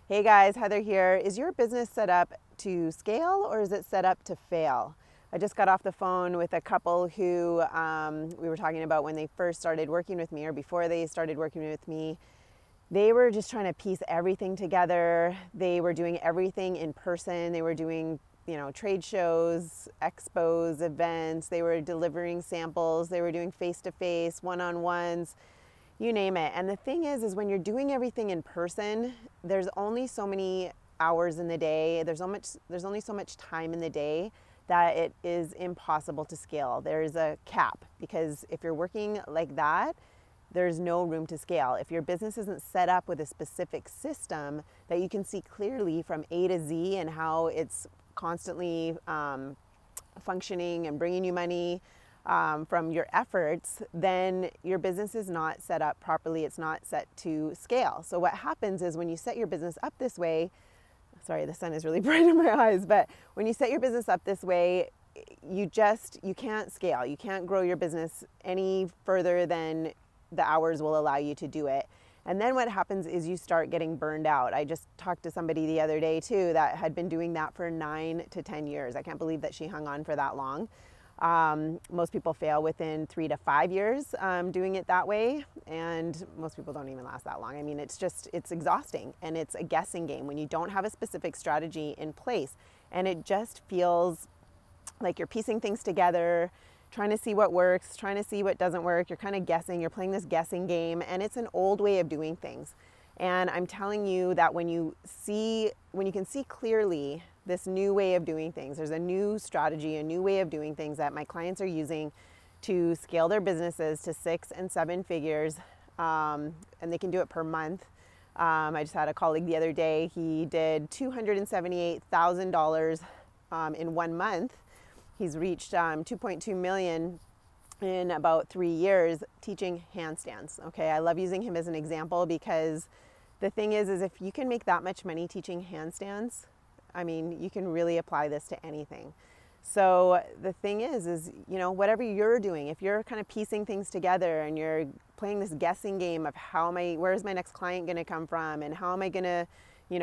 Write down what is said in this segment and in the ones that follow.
Hey guys, Heather here. Is your business set up to scale or is it set up to fail? I just got off the phone with a couple who we were talking about when they first started working with me or before they started working with me. They were just trying to piece everything together. They were doing everything in person. They were doing, trade shows, expos, events. They were delivering samples. They were doing face-to-face, one-on-ones, you name it. And the thing is when you're doing everything in person, there's only so many hours in the day. There's only so much time in the day that it is impossible to scale. There's a cap because if you're working like that, there's no room to scale. If your business isn't set up with a specific system that you can see clearly from A to Z and how it's constantly functioning and bringing you money from your efforts, then your business is not set up properly. It's not set to scale. So what happens is when you set your business up this way, sorry, the sun is really bright in my eyes, but when you set your business up this way, you can't scale. You can't grow your business any further than the hours will allow you to do it. And then what happens is you start getting burned out. I just talked to somebody the other day too that had been doing that for 9 to 10 years. I can't believe that she hung on for that long. Most people fail within 3 to 5 years doing it that way, and most people don't even last that long. I mean, it's exhausting and it's a guessing game when you don't have a specific strategy in place, and it just feels like you're piecing things together, trying to see what works, trying to see what doesn't work. You're kind of guessing, you're playing this guessing game, and it's an old way of doing things. And I'm telling you that when you can see clearly this new way of doing things, there's a new strategy, a new way of doing things that my clients are using to scale their businesses to 6 and 7 figures, and they can do it per month. I just had a colleague the other day, he did $278,000 in 1 month. He's reached 2.2 million in about 3 years teaching handstands. Okay, I love using him as an example because the thing is if you can make that much money teaching handstands, I mean, you can really apply this to anything. So the thing is whatever you're doing, if you're kind of piecing things together and you're playing this guessing game of where's my next client going to come from and how am I going to,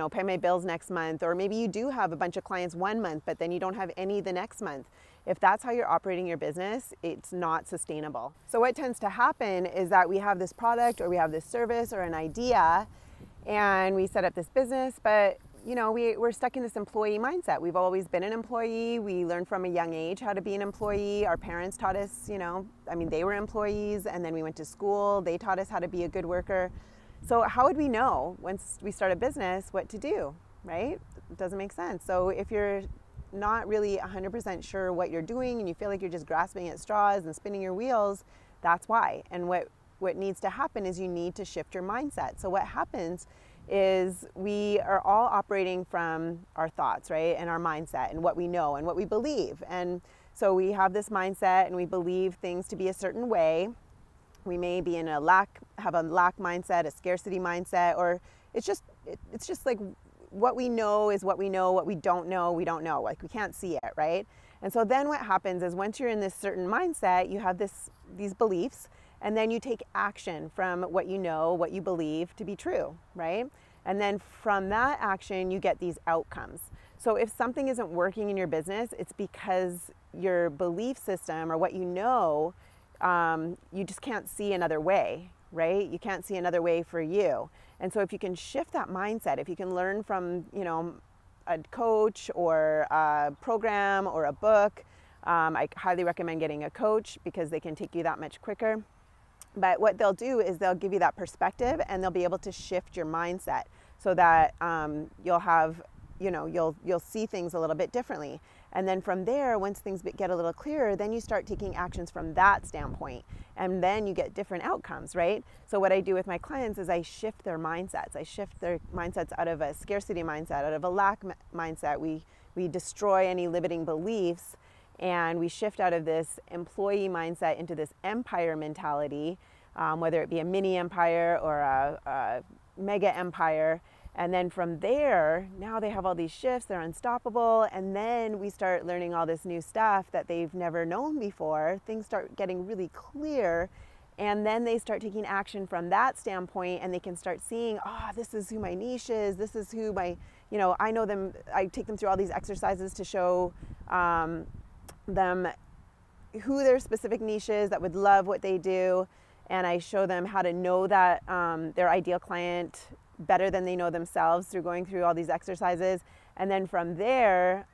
pay my bills next month, or maybe you do have a bunch of clients 1 month, but then you don't have any the next month. If that's how you're operating your business, it's not sustainable. So what tends to happen is that we have this product or we have this service or an idea and we set up this business, but we're stuck in this employee mindset. We've always been an employee. We learned from a young age how to be an employee. Our parents taught us, they were employees, and then we went to school. They taught us how to be a good worker. So how would we know once we start a business what to do, right? It doesn't make sense. So if you're not really 100% sure what you're doing and you feel like you're just grasping at straws and spinning your wheels, that's why. And what needs to happen is you need to shift your mindset. So what happens is we are all operating from our thoughts, right? And our mindset and what we know and what we believe. And so we have this mindset and we believe things to be a certain way. We may be have a lack mindset, a scarcity mindset, or it's just like what we know is what we know, what we don't know, we don't know. Like we can't see it, right? And so then what happens is once you're in this certain mindset, you have these beliefs, and then you take action from what you know, what you believe to be true, right? And then from that action, you get these outcomes. So if something isn't working in your business, it's because your belief system or what you know, you just can't see another way, right? You can't see another way for you. And so if you can shift that mindset, if you can learn from, a coach or a program or a book, I highly recommend getting a coach because they can take you that much quicker. But what they'll do is they'll give you that perspective and they'll be able to shift your mindset so that you'll have, you'll see things a little bit differently. And then from there, once things get a little clearer, then you start taking actions from that standpoint. And then you get different outcomes, right? So what I do with my clients is I shift their mindsets. I shift their mindsets out of a scarcity mindset, out of a lack mindset. We destroy any limiting beliefs, and we shift out of this employee mindset into this empire mentality, whether it be a mini empire or a mega empire. And then from there, now they have all these shifts, they're unstoppable, and then we start learning all this new stuff that they've never known before. Things start getting really clear, And then they start taking action from that standpoint, and they can start seeing, oh, this is who my niche is. This is who my, I know them. I take them through all these exercises to show them who their specific niche is that would love what they do. And I show them how to know that their ideal client better than they know themselves through going through all these exercises. And then from there,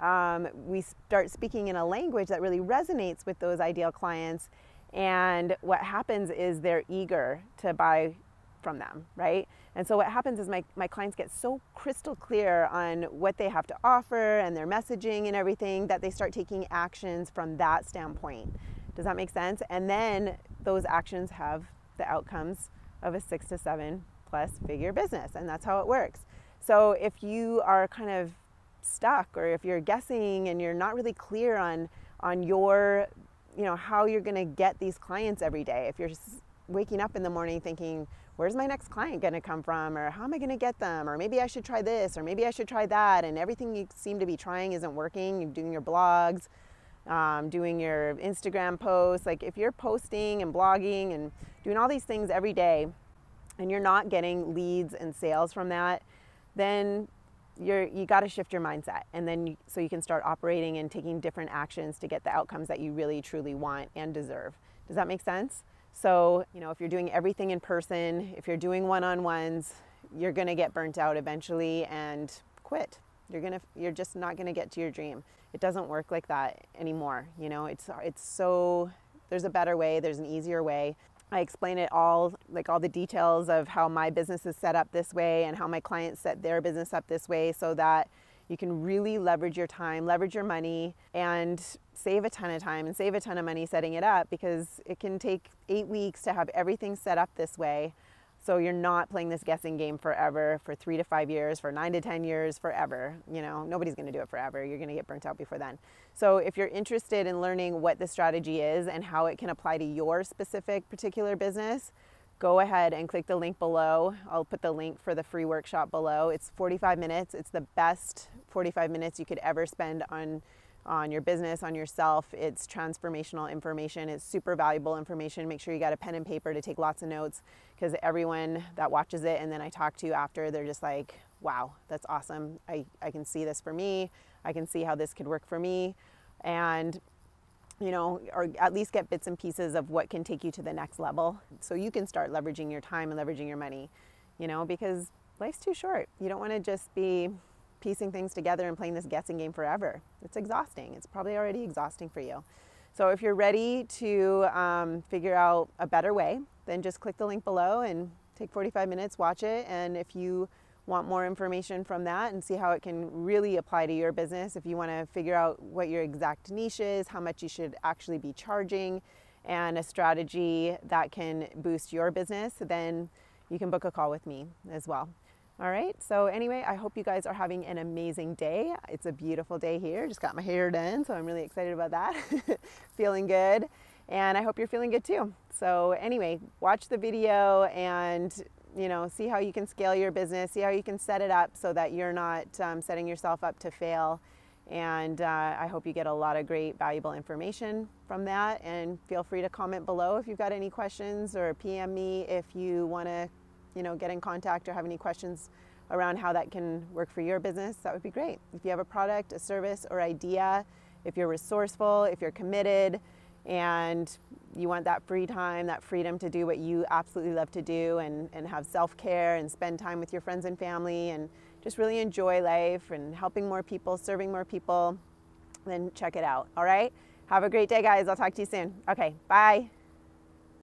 we start speaking in a language that really resonates with those ideal clients. And what happens is they're eager to buy from them, right? And so what happens is my clients get so crystal clear on what they have to offer and their messaging and everything that they start taking actions from that standpoint. Does that make sense? And then those actions have the outcomes of a 6 to 7 plus figure business. And that's how it works. So if you are kind of stuck, or if you're guessing and you're not really clear on your, how you're going to get these clients every day, if you're waking up in the morning thinking, where's my next client going to come from, or how am I going to get them, or maybe I should try this, or maybe I should try that, and everything you seem to be trying isn't working, you're doing your blogs, doing your Instagram posts, like if you're posting and blogging and doing all these things every day and you're not getting leads and sales from that, then you got to shift your mindset, and then so you can start operating and taking different actions to get the outcomes that you really truly want and deserve. Does that make sense? So, if you're doing everything in person, if you're doing one-on-ones, you're going to get burnt out eventually and quit. You're just not going to get to your dream. It doesn't work like that anymore. It's so, there's a better way, there's an easier way. I explain it all, like all the details of how my business is set up this way and how my clients set their business up this way, so that you can really leverage your time, leverage your money, and save a ton of time and save a ton of money setting it up, because it can take 8 weeks to have everything set up this way. So you're not playing this guessing game forever, for 3 to 5 years, for 9 to 10 years, forever. Nobody's going to do it forever. You're going to get burnt out before then. So if you're interested in learning what the strategy is and how it can apply to your specific particular business, go ahead and click the link below. I'll put the link for the free workshop below. It's 45 minutes. It's the best 45 minutes you could ever spend on your business, on yourself. It's transformational information. It's super valuable information. Make sure you got a pen and paper to take lots of notes, because everyone that watches it and then I talk to after, they're just like, wow, that's awesome. I can see this for me. I can see how this could work for me. And or at least get bits and pieces of what can take you to the next level, so you can start leveraging your time and leveraging your money, because life's too short. You don't want to just be piecing things together and playing this guessing game forever. It's exhausting. It's probably already exhausting for you. So if you're ready to figure out a better way, then just click the link below and take 45 minutes, watch it. And if you want more information from that and see how it can really apply to your business, if you want to figure out what your exact niche is, how much you should actually be charging, and a strategy that can boost your business, then you can book a call with me as well. All right, so anyway, I hope you guys are having an amazing day. It's a beautiful day here. Just got my hair done, so I'm really excited about that. Feeling good, and I hope you're feeling good too. So anyway, watch the video and see how you can scale your business, see how you can set it up so that you're not setting yourself up to fail. And I hope you get a lot of great, valuable information from that. And feel free to comment below if you've got any questions, or PM me if you want to, get in contact or have any questions around how that can work for your business. That would be great. If you have a product, a service, or idea, if you're resourceful, if you're committed, and you want that free time, that freedom to do what you absolutely love to do, and have self-care and spend time with your friends and family and just really enjoy life and helping more people, serving more people, then check it out. All right? Have a great day, guys. I'll talk to you soon. Okay, bye.